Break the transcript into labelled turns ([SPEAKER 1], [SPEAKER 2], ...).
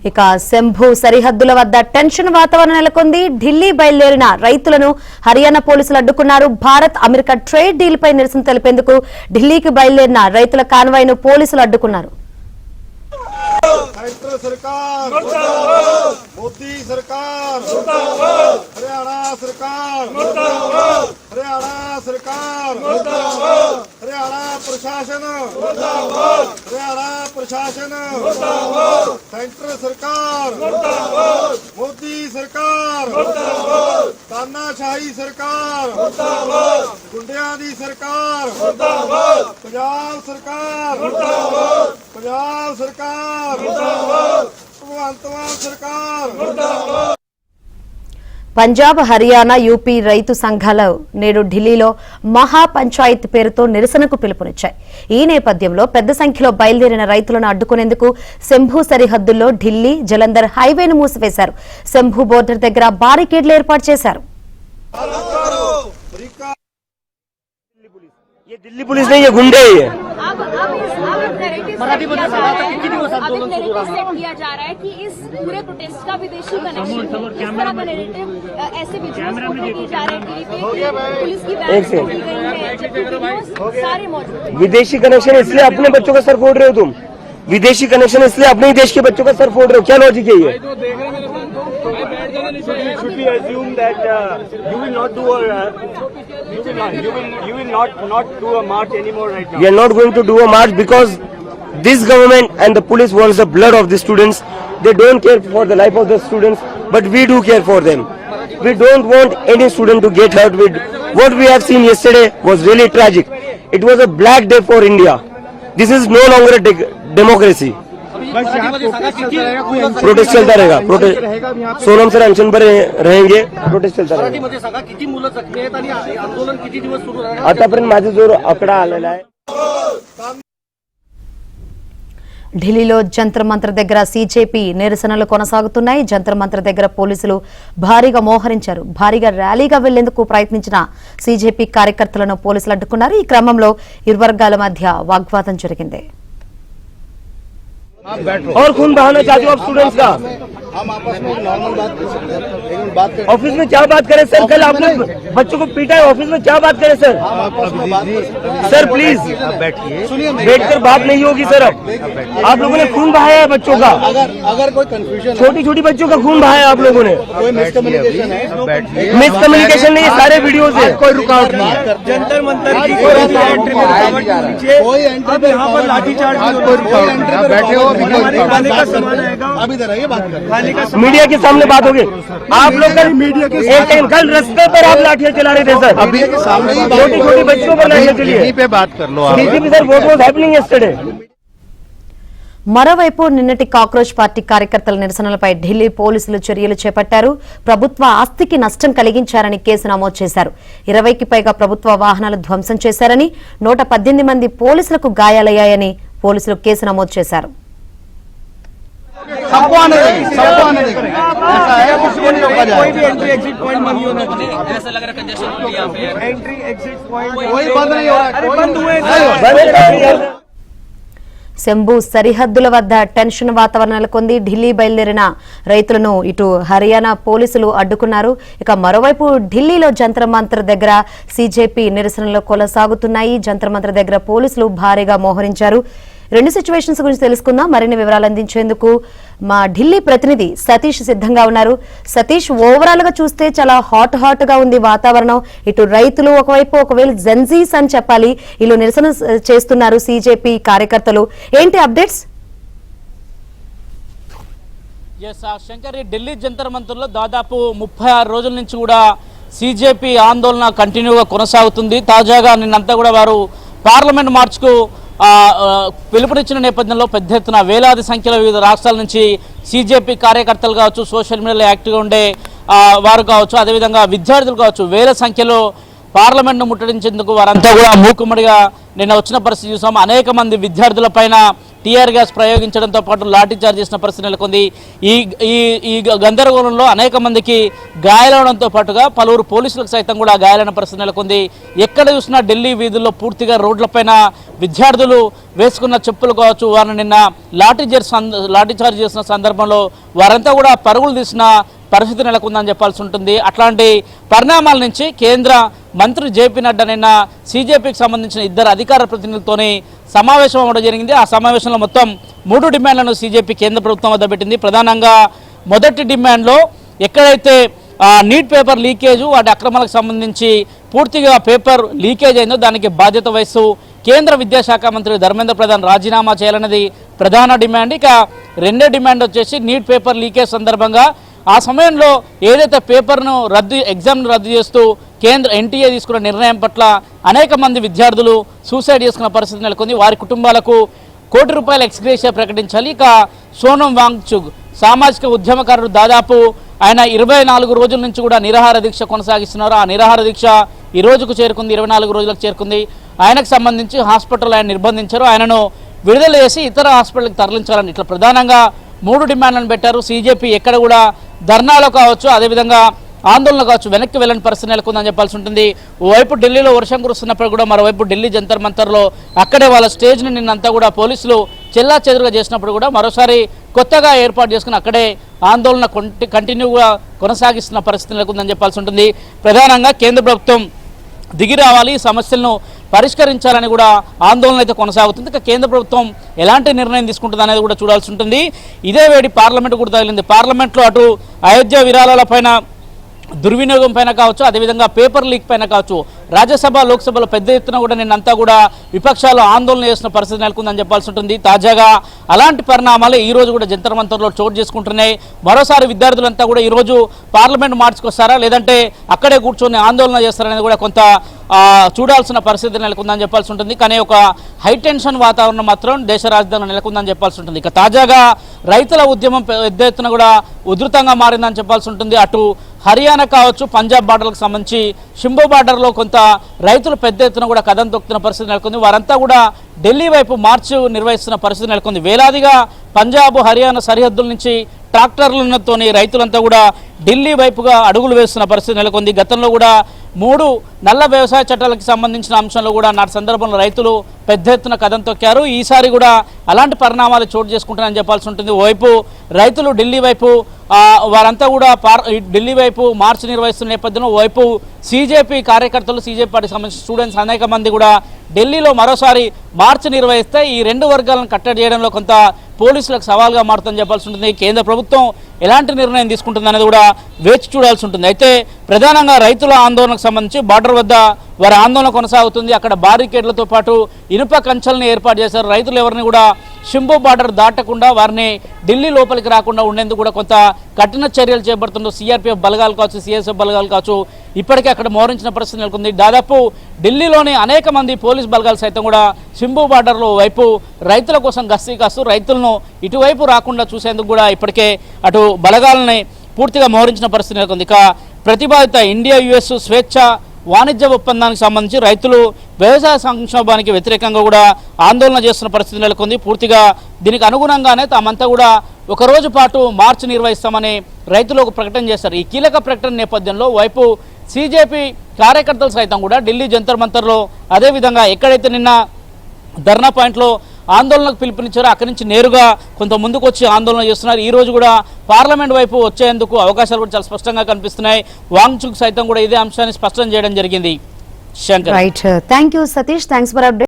[SPEAKER 1] ఇక శంభు సరిహద్దుల వద్ద టెన్షన్ వాతావరణం నెలకొంది. ఢిల్లీ బయలుదేరిన రైతులను హర్యానా పోలీసులు అడ్డుకున్నారు. భారత్ అమెరికా ట్రేడ్ డీల్ పై నిరసన తెలిపేందుకు ఢిల్లీకి బయలుదేరిన రైతుల కాన్వాయ్ ను పోలీసులు అడ్డుకున్నారు.
[SPEAKER 2] मोदी सरकार हरियाणा सरकार हरियाणा सरकार हरियाणा प्रशासन सेंटर सरकार मोदी सरकार तानाशाही सरकार गुंडियां दी सरकार पंजाब सरकार
[SPEAKER 1] పంజాబ్ హర్యానా యూపీ రైతు సంఘాలు నేడు ఢిల్లీలో మహా పంచాయత్ పేరుతో నిరసనకు పిలుపునిచ్చాయి. ఈ నేపథ్యంలో పెద్ద సంఖ్యలో బయలుదేరిన రైతులను అడ్డుకునేందుకు శంభు సరిహద్దుల్లో ఢిల్లీ జలంధర్ హైవేను మూసివేశారు. శంభు బోర్డర్ దగ్గర బారికేడ్లు ఏర్పాటు చేశారు.
[SPEAKER 3] ये दिल्ली पुलिस नहीं, ये गुंडे ही है।
[SPEAKER 4] अब किया जा रहा है कि इस पूरे प्रोटेस्ट का विदेशी कनेक्शन ऐसे की जा रही है पुलिस की सारे मौजूद।
[SPEAKER 3] विदेशी कनेक्शन इसलिए अपने बच्चों का सर फोड़ रहे हो तुम, विदेशी कनेक्शन इसलिए अपने ही देश के बच्चों का सर फोड़ रहे हो, क्या लॉजिक है ये? Should we assume that you will not do you will not do a march anymore right now? We are not going to do a march because this government and the police wants the blood of the students. They don't care for the life of the students, but we do care for them. We don't want any student to get hurt. What we have seen yesterday was really tragic. It was a black day for India. This is no longer a democracy. Protest चलता रहेगा. Sonam sir अनशन पर रहेंगे, protest चलता रहेगा. आतापर्यंत माझा जो आकडा आलेला आहे.
[SPEAKER 1] ఢిల్లీలో జంతర్ మంతర్ దగ్గర సీజేపీ నిరసనలు కొనసాగుతున్నాయి. జంతర్ మంతర్ దగ్గర పోలీసులు భారీగా మోహరించారు. భారీగా ర్యాలీగా వెళ్లేందుకు ప్రయత్నించిన సీజేపీ కార్యకర్తలను పోలీసులు అడ్డుకున్నారు. ఈ క్రమంలో ఇరు వర్గాల మధ్య వాగ్వాదం జరిగింది.
[SPEAKER 3] और खून बहाना चाहते हो आप स्टूडेंट्स का?
[SPEAKER 2] हम आपस में नॉर्मल बात कर सकते हैं, लेकिन बात करें
[SPEAKER 3] ऑफिस में क्या बात करें सर? कल आपने बच्चों को पीटा है, ऑफिस में क्या बात करें सर?
[SPEAKER 2] हम आपस में बात कर सकते हैं.
[SPEAKER 3] सर प्लीज
[SPEAKER 2] बैठिए, सुनिए,
[SPEAKER 3] बैठकर बात नहीं होगी सर. अब आप लोगों ने खून बहाया है बच्चों का.
[SPEAKER 2] अगर कोई कंफ्यूजन,
[SPEAKER 3] छोटी छोटी बच्चों का खून बहाया आप लोगों ने.
[SPEAKER 2] कोई मिसकम्युनिकेशन है,
[SPEAKER 3] मिसकम्युनिकेशन नहीं, सारे वीडियो है. कोई रुकावट नहीं है.
[SPEAKER 2] जंतर मंतर की कोई एंट्री पे यहाँ पर लाठीचार्ज, बैठे हो अब इधर आइए, बात करें.
[SPEAKER 3] मीडिया के सामने बात होगी. आप लोग मीडिया के कल रास्ते पर आप लाठियां चला रहे थे सर.
[SPEAKER 2] अभी सामने
[SPEAKER 3] छोटी छोटी बच्चों पर लाठियां चली है.
[SPEAKER 2] पे बात कर लो आप.
[SPEAKER 3] Sir what was happening yesterday?
[SPEAKER 1] మరోవైపు నిన్నటి కాక్రోచ్ పార్టీ కార్యకర్తల నిరసనలపై ఢిల్లీ పోలీసులు చర్యలు చేపట్టారు. ప్రభుత్వ ఆస్తికి నష్టం కలిగించారని కేసు నమోదు చేశారు. 20కి పైగా ప్రభుత్వ వాహనాలు ధ్వంసం చేశారని, 118 మంది పోలీసులకు గాయాలయ్యాయని పోలీసులు కేసు నమోదు చేశారు.
[SPEAKER 2] सबको आने देंगे, सबको आने देंगे. ऐसा है, किसी को नहीं रोका जाएगा.
[SPEAKER 5] कोई भी एंट्री एग्जिट पॉइंट बंद नहीं होना चाहिए. ऐसा लग रहा है कंजेशन हो गया पे. एंट्री एग्जिट पॉइंट
[SPEAKER 2] कोई बंद नहीं हो रहा है.
[SPEAKER 5] बंद हुए.
[SPEAKER 1] శంభు సరిహద్దుల వద్ద టెన్షన్ వాతావరణం నెలకొంది. ఢిల్లీ బయలుదేరిన రైతులను ఇటు హర్యానా పోలీసులు అడ్డుకున్నారు. ఇక మరోవైపు ఢిల్లీలో జంతర్ మంతర్ దగ్గర సీజేపీ నిరసనలు కొనసాగుతున్నాయి. జంతర్ మంతర్ దగ్గర పోలీసులు భారీగా మోహరించారు. రెండు సిచ్యువేషన్స్ గురించి తెలుసుకుందాం. మరిన్ని వివరాలు అందించేందుకు మా ఢిల్లీ ప్రతినిధి సతీష్ సిద్ధంగా ఉన్నారు. సతీష్, ఓవరాల్ గా చూస్తే చాలా హాట్ గా ఉంది వాతావరణం. ఇటు రైతులు ఒకవైపు, ఒకవేళ జెన్జీస్ అని చెప్పాలి, వీళ్ళు నిరసన చేస్తున్నారు సీజేపీ కార్యకర్తలు. ఏంటి అప్డేట్స్?
[SPEAKER 5] శంకర్, ఢిల్లీ జంతర్ మంతర్లో దాదాపు 36 రోజుల నుంచి కూడా సీజేపీ ఆందోళన కంటిన్యూగా కొనసాగుతుంది. తాజాగా నిన్నంతా కూడా వారు పార్లమెంట్ మార్చ్కు పిలుపునిచ్చిన నేపథ్యంలో పెద్ద ఎత్తున వేలాది సంఖ్యలో వివిధ రాష్ట్రాల నుంచి సీజేపీ కార్యకర్తలు కావచ్చు, సోషల్ మీడియాలో యాక్టివ్గా ఉండే వారు కావచ్చు, అదేవిధంగా విద్యార్థులు కావచ్చు, వేల సంఖ్యలో పార్లమెంట్ను ముట్టడించేందుకు వారంతా కూడా మూకుమ్మడిగా నిన్న వచ్చిన పరిస్థితి చూసాము. అనేక మంది విద్యార్థుల పైన టీఆర్ గ్యాస్ ప్రయోగించడంతో పాటు లాఠీ చార్జ్ చేసిన పరిస్థితి నెలకొంది. ఈ గందరగోళంలో అనేక మందికి గాయాలవడంతో పాటుగా పలువురు పోలీసులకు సైతం కూడా గాయాలైన పరిస్థితి నెలకొంది. ఎక్కడ చూసినా ఢిల్లీ వీధుల్లో పూర్తిగా రోడ్లపైన విద్యార్థులు వేసుకున్న చెప్పులు కావచ్చు, వారిని నిన్న లాఠీ చార్జ్ చేసిన సందర్భంలో వారంతా కూడా పరుగులు తీసిన పరిస్థితి నెలకొందని చెప్పాల్సి ఉంటుంది. అట్లాంటి పరిణామాల నుంచి కేంద్ర మంత్రి జేపీ నడ్డా నిన్న సీజేపీకి సంబంధించిన ఇద్దరు అధికార ప్రతినిధులతోని సమావేశం అవ్వడం జరిగింది. ఆ సమావేశంలో మొత్తం 3 డిమాండ్లను సీజేపీ కేంద్ర ప్రభుత్వం వద్ద పెట్టింది. ప్రధానంగా మొదటి డిమాండ్లో ఎక్కడైతే నీట్ పేపర్ లీకేజ్ వాటి అక్రమాలకు సంబంధించి పూర్తిగా పేపర్ లీకేజ్ అయిందో దానికి బాధ్యత వహిస్తూ కేంద్ర విద్యాశాఖ మంత్రి ధర్మేంద్ర ప్రధాన్ రాజీనామా చేయాలన్నది ప్రధాన డిమాండ్. ఇక రెండో డిమాండ్ వచ్చేసి నీట్ పేపర్ లీకేజ్ సందర్భంగా ఆ సమయంలో ఏదైతే పేపర్ను ఎగ్జామ్ను రద్దు చేస్తూ కేంద్ర ఎన్టీఏ తీసుకున్న నిర్ణయం పట్ల అనేక మంది విద్యార్థులు సూసైడ్ చేసుకున్న పరిస్థితి నెలకొంది. వారి కుటుంబాలకు ₹1 కోటి ఎక్స్గ్రేషియా ప్రకటించాలి. ఇక సోనం వాంగ్చుక్ సామాజిక ఉద్యమకారుడు, దాదాపు ఆయన 24 రోజుల నుంచి కూడా నిరాహార దీక్ష కొనసాగిస్తున్నారు. ఆ నిరాహార దీక్ష ఈ రోజుకు చేరుకుంది, 24 రోజులకు చేరుకుంది. ఆయనకు సంబంధించి హాస్పిటల్ ఆయన నిర్బంధించారు. ఆయనను విడుదల చేసి ఇతర హాస్పిటల్కి తరలించాలని ఇట్లా ప్రధానంగా 3 డిమాండ్లను పెట్టారు. సీజేపీ ఎక్కడ కూడా ధర్నాలో కావచ్చు, అదేవిధంగా ఆందోళన కావచ్చు వెనక్కి వెళ్ళని పరిస్థితి నెలకొందని చెప్పాల్సి ఉంటుంది. ఓవైపు ఢిల్లీలో వర్షం కురుస్తున్నప్పుడు కూడా మరోవైపు ఢిల్లీ జంతర్ మంతర్లో అక్కడే వాళ్ళ స్టేజ్ని నిన్నంతా కూడా పోలీసులు చెల్లా చెదురుగా చేసినప్పుడు కూడా మరోసారి కొత్తగా ఏర్పాటు చేసుకుని అక్కడే ఆందోళన కంటిన్యూగా కొనసాగిస్తున్న పరిస్థితి నెలకొందని చెప్పాల్సి ఉంటుంది. ప్రధానంగా కేంద్ర ప్రభుత్వం దిగి రావాలి, సమస్యలను పరిష్కరించాలని కూడా ఆందోళన అయితే కొనసాగుతుంది. ఇక కేంద్ర ప్రభుత్వం ఎలాంటి నిర్ణయం తీసుకుంటుంది అనేది కూడా చూడాల్సి ఉంటుంది. ఇదే వేడి పార్లమెంట్ కూడా తగిలింది. పార్లమెంట్లో అటు అయోధ్య విరాళాల పైన దుర్వినియోగం పైన కావచ్చు, అదేవిధంగా పేపర్ లీక్ పైన కావచ్చు, రాజ్యసభ లోక్సభలో పెద్ద ఎత్తున కూడా నిన్నంతా కూడా విపక్షాలు ఆందోళన చేసిన పరిస్థితి నెలకొందని చెప్పాల్సి ఉంటుంది. తాజాగా అలాంటి పరిణామాలు ఈ రోజు కూడా జంతర్ మంతర్లో చోటు చేసుకుంటున్నాయి. మరోసారి విద్యార్థులంతా కూడా ఈరోజు పార్లమెంట్ మార్చుకొస్తారా లేదంటే అక్కడే కూర్చొని ఆందోళన చేస్తారనేది కూడా కొంత చూడాల్సిన పరిస్థితి నెలకొందని చెప్పాల్సి ఉంటుంది. కానీ ఒక హైటెన్షన్ వాతావరణం మాత్రం దేశ రాజధానిలో నెలకొందని చెప్పాల్సి ఉంటుంది. ఇక తాజాగా రైతుల ఉద్యమం పెద్ద ఎత్తున కూడా ఉధృతంగా మారిందని చెప్పాల్సి ఉంటుంది. అటు హర్యానా కావచ్చు, పంజాబ్ బార్డర్లకు సంబంధించి షింబో బార్డర్లో కొంత రైతులు పెద్ద ఎత్తున కూడా కథం తొక్కుతున్న పరిస్థితి నెలకొంది. వారంతా కూడా ఢిల్లీ వైపు మార్చ్ నిర్వహిస్తున్న పరిస్థితి నెలకొంది. వేలాదిగా పంజాబ్, హర్యానా సరిహద్దుల నుంచి ట్రాక్టర్లతోని రైతులంతా కూడా ఢిల్లీ వైపుగా అడుగులు వేస్తున్న పరిస్థితి నెలకొంది. గతంలో కూడా 3 నల్ల వ్యవసాయ చట్టాలకు సంబంధించిన అంశంలో కూడా నాటి సందర్భంలో రైతులు పెద్ద ఎత్తున కథం తొక్కారు. ఈసారి కూడా అలాంటి పరిణామాలు చోటు చేసుకుంటారని చెప్పాల్సి ఉంటుంది. ఓవైపు రైతులు ఢిల్లీ వైపు వారంతా కూడా ఢిల్లీ వైపు మార్చి నిర్వహిస్తున్న నేపథ్యంలో ఓవైపు సీజేపీ కార్యకర్తలు, సీజేపీ పార్టీకి సంబంధించిన స్టూడెంట్స్ అనేక మంది కూడా ఢిల్లీలో మరోసారి మార్చి నిర్వహిస్తే ఈ 2 వర్గాలను కట్టడి చేయడంలో కొంత పోలీసులకు సవాల్గా మారుతుందని చెప్పాల్సి ఉంటుంది. కేంద్ర ప్రభుత్వం ఎలాంటి నిర్ణయం తీసుకుంటుంది అనేది కూడా వేచి చూడాల్సి ఉంటుంది. అయితే ప్రధానంగా రైతుల ఆందోళనకు సంబంధించి బార్డర్ వద్ద వారి ఆందోళన కొనసాగుతుంది. అక్కడ బారికేడ్లతో పాటు ఇనుప కంచెలను ఏర్పాటు చేశారు. రైతులు ఎవరిని కూడా షింబో బార్డర్ దాటకుండా వారిని ఢిల్లీ లోపలికి రాకుండా ఉండేందుకు కూడా కొంత కఠిన చర్యలు చేపడుతున్నారు. సిఆర్పీఎఫ్ బలగాలు కావచ్చు, సిఎస్ఎఫ్ బలగాలు కావచ్చు, ఇప్పటికే అక్కడ మోహరించిన పరిస్థితి నెలకొంది. దాదాపు ఢిల్లీలోని అనేక మంది పోలీస్ బలగాలు సైతం కూడా షింబో బార్డర్లో వైపు రైతుల కోసం గస్తీ కాస్తూ రైతులను ఇటువైపు రాకుండా చూసేందుకు కూడా ఇప్పటికే అటు బలగాలని పూర్తిగా మోహరించిన పరిస్థితి నెలకొంది. ఇక ప్రతిపాదిత ఇండియా యుఎస్ స్వేచ్ఛ వాణిజ్య ఒప్పందానికి సంబంధించి రైతులు వ్యవసాయ సంక్షోభానికి వ్యతిరేకంగా కూడా ఆందోళన చేస్తున్న పరిస్థితి నెలకొంది. పూర్తిగా దీనికి అనుగుణంగానే తామంతా కూడా 1 రోజు పాటు మార్చి నిర్వహిస్తామని రైతులు ఒక ప్రకటన చేశారు. ఈ కీలక ప్రకటన నేపథ్యంలో వైపు సీజేపీ కార్యకర్తలు సైతం కూడా ఢిల్లీ జంతర్ మంతర్లో అదేవిధంగా ఎక్కడైతే నిన్న ధర్నా పాయింట్లో ఆందోళనకు పిలుపునిచ్చారో అక్కడి నుంచి నేరుగా కొంత ముందుకు వచ్చి ఆందోళన చేస్తున్నారు. ఈ రోజు కూడా పార్లమెంట్ వైపు వచ్చేందుకు అవకాశాలు కూడా చాలా స్పష్టంగా కనిపిస్తున్నాయి. వాంగ్చుక్ సైతం కూడా ఇదే అంశాన్ని స్పష్టం చేయడం జరిగింది. Shankar,
[SPEAKER 1] right, thank you Satish, thanks for update.